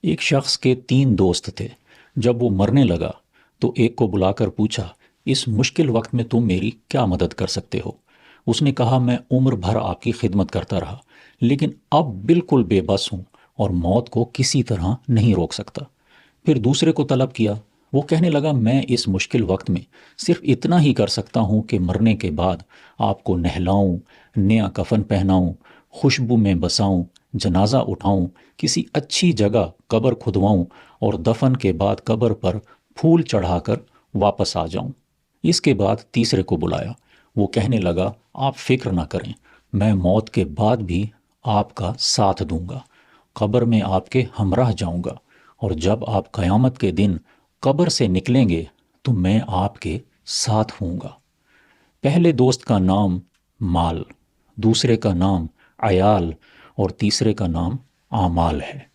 एक शख्स के 3 दोस्त थे। जब वो मरने लगा तो एक को बुलाकर पूछा, इस मुश्किल वक्त में तुम मेरी क्या मदद कर सकते हो? उसने कहा, मैं उम्र भर आपकी खिदमत करता रहा, लेकिन अब बिल्कुल बेबस हूँ और मौत को किसी तरह नहीं रोक सकता। फिर दूसरे को तलब किया। वो कहने लगा, मैं इस मुश्किल वक्त में सिर्फ इतना ही कर सकता हूँ कि मरने के बाद आपको नहलाऊं, नया कफन पहनाऊं, खुशबू में बसाऊं, जनाजा उठाऊं, किसी अच्छी जगह कब्र खुदवाऊं और दफन के बाद कब्र पर फूल चढ़ाकर वापस आ जाऊं। इसके बाद तीसरे को बुलाया। वो कहने लगा, आप फिक्र ना करें, मैं मौत के बाद भी आपका साथ दूंगा, कब्र में आपके हमराह जाऊंगा, और जब आप क़यामत के दिन कब्र से निकलेंगे तो मैं आपके साथ हूँगा। पहले दोस्त का नाम माल, दूसरे का नाम अयाल और तीसरे का नाम आमाल है।